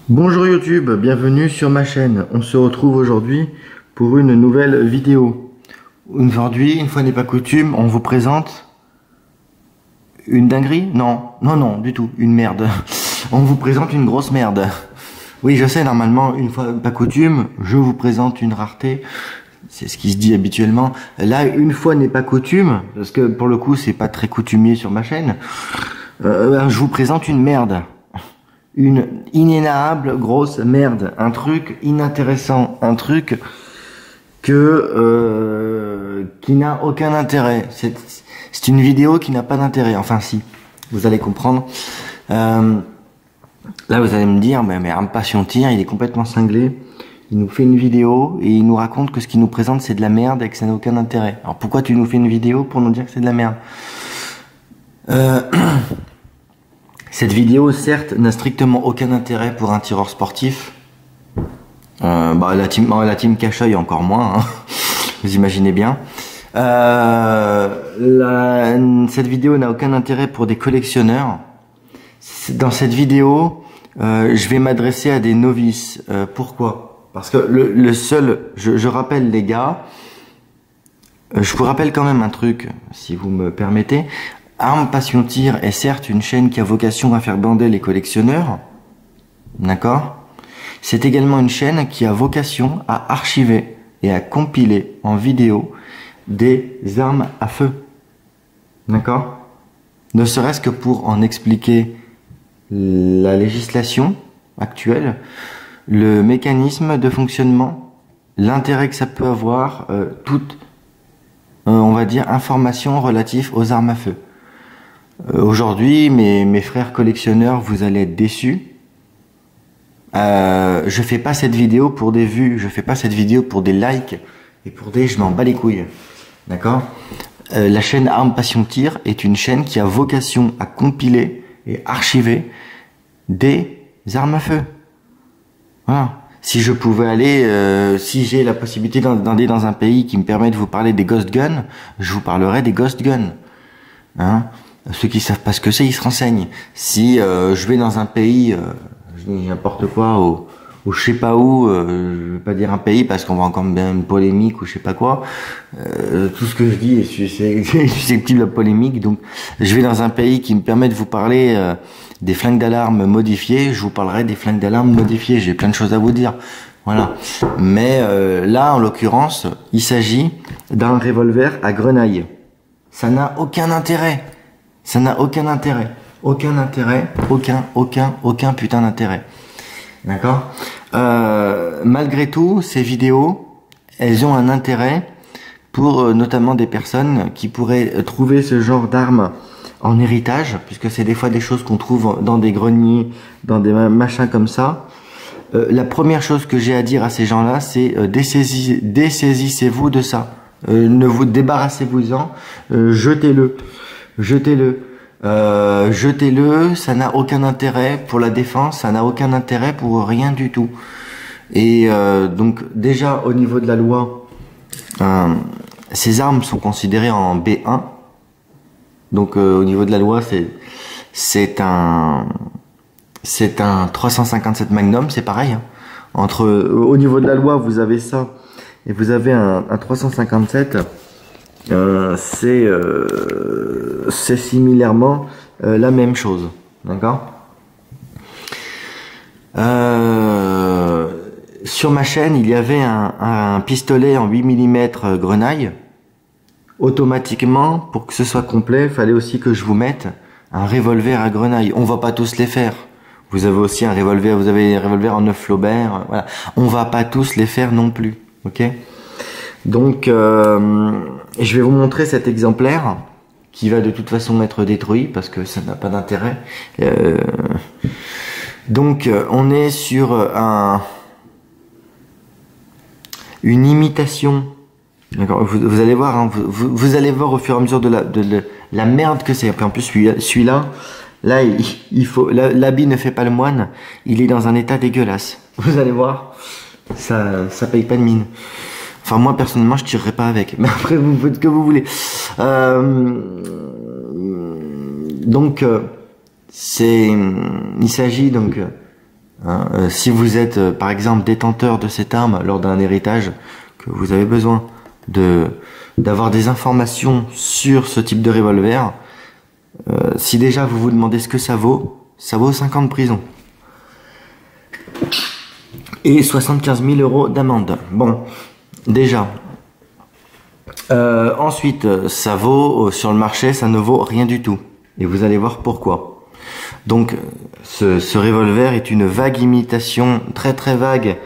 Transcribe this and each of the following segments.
Bonjour YouTube, bienvenue sur ma chaîne. On se retrouve aujourd'hui pour une nouvelle vidéo. Aujourd'hui, une fois n'est pas coutume, on vous présente une dinguerie? Non, du tout, une merde. On vous présente une grosse merde. Oui, je sais, normalement, une fois pas coutume, je vous présente une rareté. C'est ce qui se dit habituellement. Là, une fois n'est pas coutume, parce que pour le coup, c'est pas très coutumier sur ma chaîne. Je vous présente une merde. Une inénarrable grosse merde, un truc inintéressant, un truc qui n'a aucun intérêt. C'est une vidéo qui n'a pas d'intérêt. Enfin si, vous allez comprendre. Là vous allez me dire, mais Arme Passion Tir, il est complètement cinglé. Il nous fait une vidéo et il nous raconte que ce qu'il nous présente c'est de la merde et que ça n'a aucun intérêt. Alors pourquoi tu nous fais une vidéo pour nous dire que c'est de la merde? Cette vidéo, certes, n'a strictement aucun intérêt pour un tireur sportif. La team cache-œil encore moins, hein. Vous imaginez bien. Cette vidéo n'a aucun intérêt pour des collectionneurs. Dans cette vidéo, je vais m'adresser à des novices. Pourquoi? Parce que je rappelle les gars, je vous rappelle quand même un truc, si vous me permettez. Arme Passion Tir est certes une chaîne qui a vocation à faire bander les collectionneurs, d'accord? C'est également une chaîne qui a vocation à archiver et à compiler en vidéo des armes à feu, d'accord? Ne serait-ce que pour en expliquer la législation actuelle, le mécanisme de fonctionnement, l'intérêt que ça peut avoir, toute, on va dire, information relative aux armes à feu. Aujourd'hui, mes frères collectionneurs, vous allez être déçus. Je fais pas cette vidéo pour des vues, je fais pas cette vidéo pour des likes et pour des je m'en bats les couilles. D'accord? La chaîne Arme Passion Tir est une chaîne qui a vocation à compiler et archiver des armes à feu. Voilà. Si je pouvais aller, si j'ai la possibilité d'aller dans un pays qui me permet de vous parler des ghost guns, je vous parlerai des ghost guns. Hein? Ceux qui savent pas ce que c'est, ils se renseignent. Si je vais dans un pays, je dis n'importe quoi, ou je sais pas où, je vais pas dire un pays parce qu'on va encore bien une polémique ou je sais pas quoi. Tout ce que je dis est susceptible à polémique. Donc, je vais dans un pays qui me permet de vous parler des flingues d'alarme modifiés. Je vous parlerai des flingues d'alarme modifiés. J'ai plein de choses à vous dire. Voilà. Mais là, en l'occurrence, il s'agit d'un revolver à grenaille. Ça n'a aucun intérêt. Ça n'a aucun intérêt. Aucun intérêt. Aucun putain d'intérêt. D'accord? Malgré tout, ces vidéos, elles ont un intérêt pour notamment des personnes qui pourraient trouver ce genre d'armes en héritage, puisque c'est des fois des choses qu'on trouve dans des greniers, dans des machins comme ça. La première chose que j'ai à dire à ces gens-là, c'est dessaisissez-vous de ça. Ne vous débarrassez-vous-en, jetez-le. Jetez-le, ça n'a aucun intérêt pour la défense, ça n'a aucun intérêt pour rien du tout. Et donc déjà au niveau de la loi, ces armes sont considérées en B1. Donc au niveau de la loi, c'est un 357 Magnum, c'est pareil. Hein. Au niveau de la loi, vous avez ça et vous avez un 357. C'est similairement la même chose, d'accord? Sur ma chaîne, il y avait un pistolet en 8 mm grenaille. Automatiquement, pour que ce soit complet, il fallait aussi que je vous mette un revolver à grenaille. On va pas tous les faire. Vous avez aussi un revolver, vous avez un revolver en 9 Flaubert, voilà. On va pas tous les faire non plus, ok? Donc, je vais vous montrer cet exemplaire qui va de toute façon être détruit parce que ça n'a pas d'intérêt. Donc, on est sur une imitation. D'accord. Vous allez voir, hein, vous allez voir au fur et à mesure de la merde que c'est. En plus, celui-là, là, l'habit ne fait pas le moine. Il est dans un état dégueulasse. Vous allez voir, ça paye pas de mine. Enfin, moi, personnellement, je tirerai pas avec. Mais après, vous faites ce que vous voulez. Donc, il s'agit donc Hein. Si vous êtes par exemple détenteur de cette arme lors d'un héritage, que vous avez besoin d'avoir des informations sur ce type de revolver, si déjà vous vous demandez ce que ça vaut 5 ans de prison. Et 75 000 € d'amende. Bon, déjà. Ensuite, ça vaut, sur le marché, ça ne vaut rien du tout. Et vous allez voir pourquoi. Donc, ce revolver est une vague imitation, très très vague,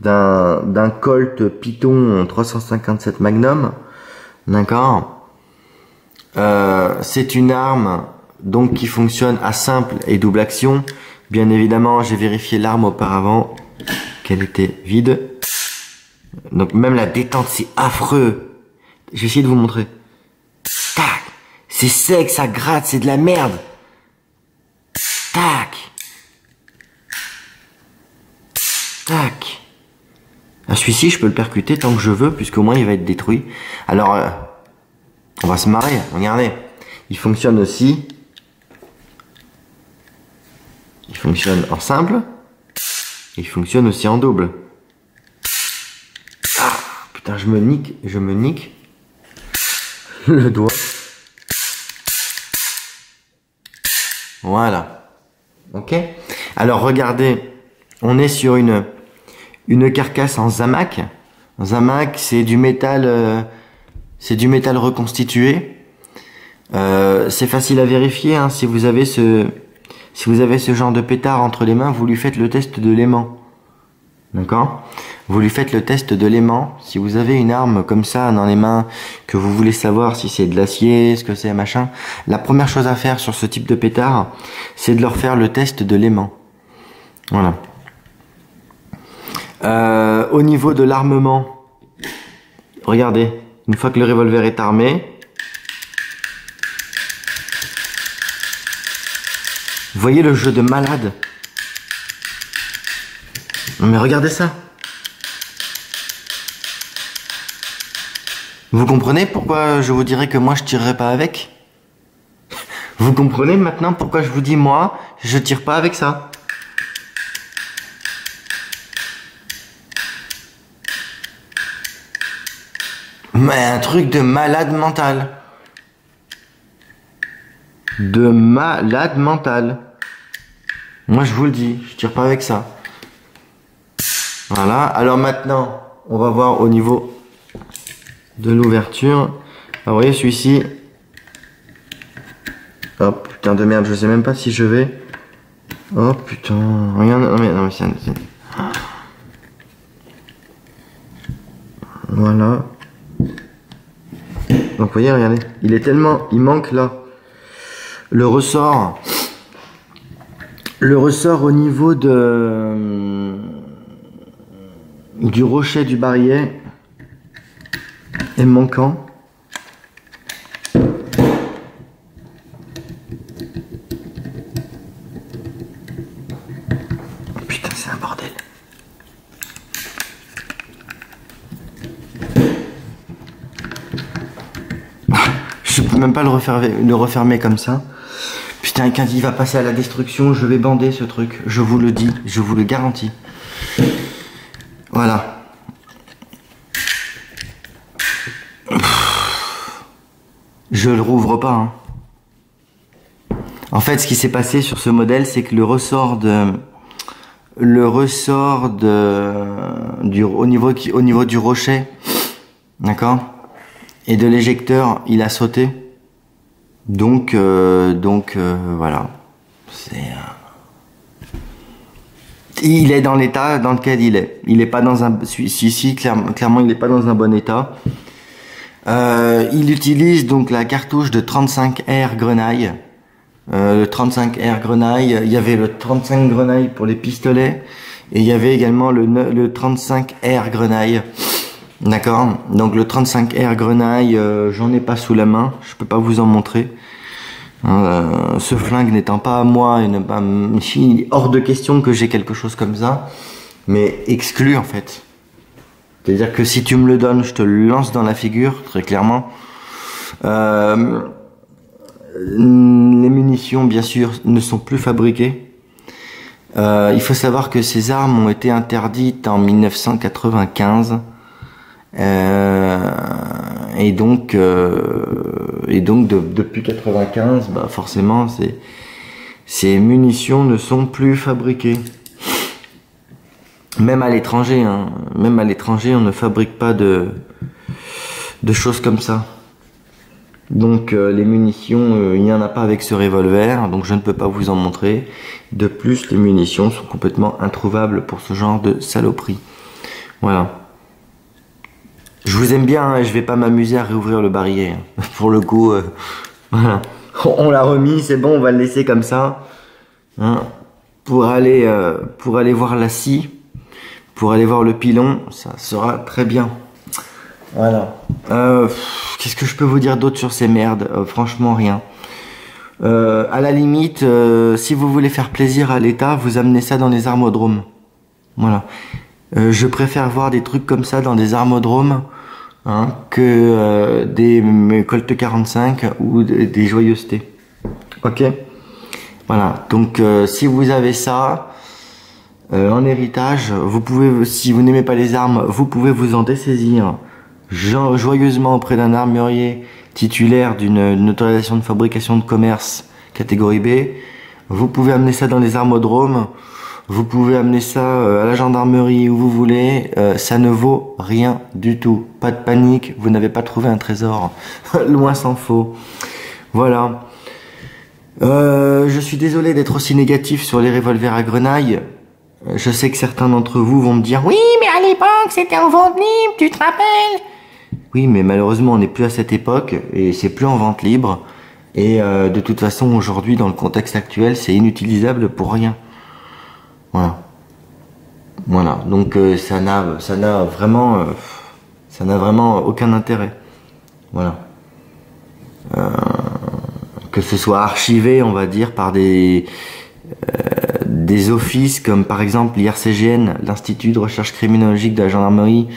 d'un Colt Python 357 Magnum. D'accord. C'est une arme donc qui fonctionne à simple et double action. Bien évidemment, j'ai vérifié l'arme auparavant, qu'elle était vide. Donc même la détente, c'est affreux. Je vais essayer de vous montrer. Tac. C'est sec, ça gratte, c'est de la merde. Tac. Tac. Celui-ci, je peux le percuter tant que je veux, puisqu'au moins il va être détruit. Alors, on va se marrer, regardez. Il fonctionne aussi. Il fonctionne en simple. Il fonctionne aussi en double. Ah, putain, je me nique le doigt. Voilà. Ok. Alors regardez, on est sur une carcasse en zamac. Zamac, c'est du métal reconstitué. C'est facile à vérifier. Hein, si vous avez ce genre de pétard entre les mains, vous lui faites le test de l'aimant. D'accord? Vous lui faites le test de l'aimant. Si vous avez une arme comme ça dans les mains, que vous voulez savoir si c'est de l'acier, ce que c'est, machin, la première chose à faire sur ce type de pétard, c'est de leur faire le test de l'aimant. Voilà. Au niveau de l'armement, regardez, une fois que le revolver est armé, vous voyez le jeu de malade? Mais regardez ça. Vous comprenez pourquoi je vous dirais que moi je tirerai pas avec? Vous comprenez maintenant pourquoi je vous dis moi je tire pas avec ça? Mais un truc de malade mental. De malade mental. Moi je vous le dis, je tire pas avec ça. Voilà, alors maintenant on va voir au niveau de l'ouverture. Alors vous voyez celui-ci. Oh putain de merde, je sais même pas si je vais. Oh putain, regarde, non mais c'est... Voilà. Donc vous voyez, regardez, il manque là le ressort au niveau du rocher du barillet est manquant. Putain, c'est un bordel. Je peux même pas le refermer comme ça. Putain, quand il va passer à la destruction, je vais bander ce truc. Je vous le dis, je vous le garantis. Voilà. Je le rouvre pas. Hein. En fait, ce qui s'est passé sur ce modèle, c'est que au niveau du rocher, d'accord, et de l'éjecteur, il a sauté. Donc voilà. Il est dans l'état dans lequel il est. Il est pas dans un clairement il n'est pas dans un bon état. Il utilise donc la cartouche de 35R grenaille. Le 35R grenaille, il y avait le 35 grenaille pour les pistolets et il y avait également le 35R grenaille. D'accord. Donc le 35R grenaille, j'en ai pas sous la main, je peux pas vous en montrer. Ce flingue n'étant pas à moi, il est hors de question que j'ai quelque chose comme ça, mais exclu en fait. C'est-à-dire que si tu me le donnes, je te le lance dans la figure, très clairement. Les munitions, bien sûr, ne sont plus fabriquées. Il faut savoir que ces armes ont été interdites en 1995. Et donc depuis 95, bah forcément ces munitions ne sont plus fabriquées. Même à l'étranger, hein, même à l'étranger, on ne fabrique pas de choses comme ça. Donc les munitions, il n'y en a pas avec ce revolver, donc je ne peux pas vous en montrer. De plus, les munitions sont complètement introuvables pour ce genre de saloperie. Voilà. Je vous aime bien, hein, je vais pas m'amuser à réouvrir le barillet. Pour le coup, voilà. On l'a remis, c'est bon, on va le laisser comme ça. Hein, pour aller voir la scie, pour aller voir le pilon, ça sera très bien. Voilà. Qu'est-ce que je peux vous dire d'autre sur ces merdes? Franchement, rien. À la limite, si vous voulez faire plaisir à l'État, vous amenez ça dans les armodromes. Voilà. Je préfère voir des trucs comme ça dans des armodromes, hein, que des Colt 45 ou des joyeusetés. Ok? Voilà. Donc, si vous avez ça en héritage, vous pouvez, si vous n'aimez pas les armes, vous pouvez vous en dessaisir joyeusement auprès d'un armurier titulaire d'une autorisation de fabrication de commerce catégorie B. Vous pouvez amener ça dans les armodromes, vous pouvez amener ça à la gendarmerie où vous voulez, ça ne vaut rien du tout. Pas de panique, vous n'avez pas trouvé un trésor, loin s'en faut. Voilà. Je suis désolé d'être aussi négatif sur les revolvers à grenaille. Je sais que certains d'entre vous vont me dire « Oui, mais à l'époque, c'était en vente libre, tu te rappelles ?» Oui, mais malheureusement, on n'est plus à cette époque et c'est plus en vente libre. Et de toute façon, aujourd'hui, dans le contexte actuel, c'est inutilisable pour rien. Voilà. Voilà. Donc ça n'a vraiment aucun intérêt. Voilà. Que ce soit archivé, on va dire, par des offices comme par exemple l'IRCGN, l'Institut de recherche criminologique de la gendarmerie,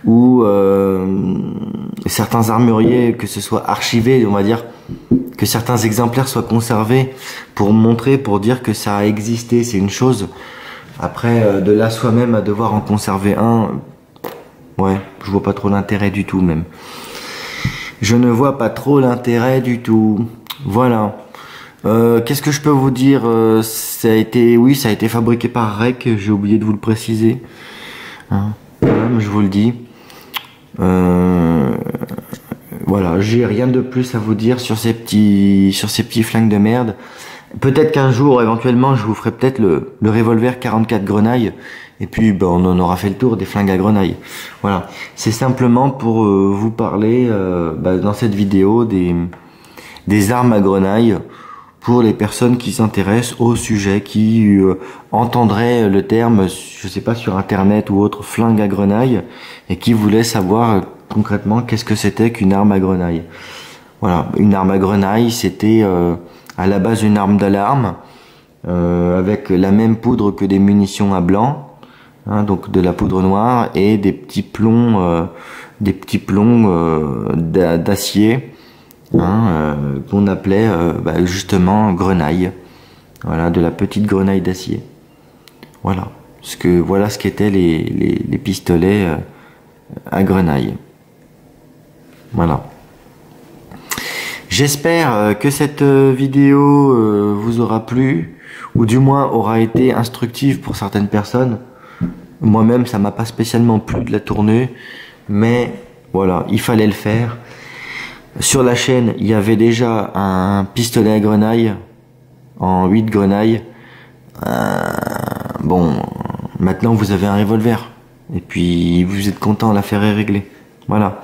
ou certains armuriers, que ce soit archivé, on va dire, que certains exemplaires soient conservés pour montrer, pour dire que ça a existé, c'est une chose. Après, de là soi-même à devoir en conserver un, ouais, je vois pas trop l'intérêt du tout même. Je ne vois pas trop l'intérêt du tout. Voilà. Qu'est-ce que je peux vous dire? Ça a été fabriqué par REC, j'ai oublié de vous le préciser. Hein, voilà, je vous le dis. Voilà, j'ai rien de plus à vous dire sur ces petits flingues de merde. Peut-être qu'un jour, éventuellement, je vous ferai peut-être le revolver 44 grenaille. Et puis, ben, on en aura fait le tour des flingues à grenaille. Voilà. C'est simplement pour vous parler, dans cette vidéo, des armes à grenaille, pour les personnes qui s'intéressent au sujet, qui entendraient le terme, je sais pas, sur internet ou autre, flingue à grenaille, et qui voulaient savoir concrètement qu'est-ce que c'était qu'une arme à grenaille. Voilà, une arme à grenaille, c'était à la base une arme d'alarme, avec la même poudre que des munitions à blanc, hein, donc de la poudre noire, et des petits plombs d'acier, hein, qu'on appelait justement grenaille. Voilà, de la petite grenaille d'acier. Voilà ce qu'étaient les pistolets à grenaille. Voilà. J'espère que cette vidéo vous aura plu, ou du moins aura été instructive pour certaines personnes. Moi-même, ça m'a pas spécialement plu de la tourner, mais voilà, il fallait le faire. Sur la chaîne, il y avait déjà un pistolet à grenaille en 8 grenailles. Bon, maintenant vous avez un revolver. Et puis vous êtes content, l'affaire est réglée. Voilà.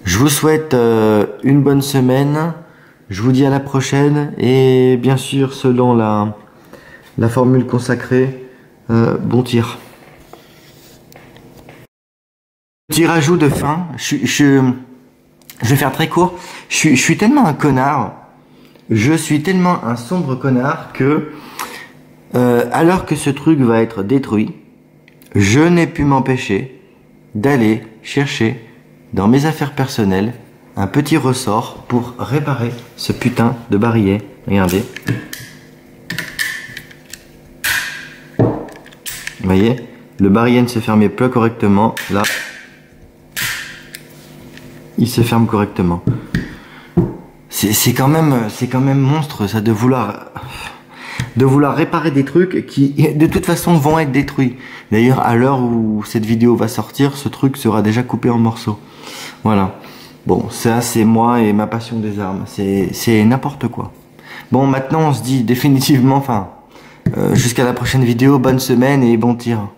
Je vous souhaite une bonne semaine. Je vous dis à la prochaine. Et bien sûr, selon la formule consacrée, bon tir. Petit rajout de fin. Je vais faire très court. Je suis tellement un connard. Je suis tellement un sombre connard que, alors que ce truc va être détruit, je n'ai pu m'empêcher d'aller chercher dans mes affaires personnelles un petit ressort pour réparer ce putain de barillet. Regardez. voyez, le barillet ne se fermait pas correctement. Là, il se ferme correctement. C'est quand même monstre ça de vouloir réparer des trucs qui de toute façon vont être détruits. D'ailleurs, à l'heure où cette vidéo va sortir, ce truc sera déjà coupé en morceaux. Voilà. Bon, ça c'est moi et ma passion des armes. C'est n'importe quoi. Bon, maintenant on se dit définitivement, enfin, jusqu'à la prochaine vidéo, bonne semaine et bon tir.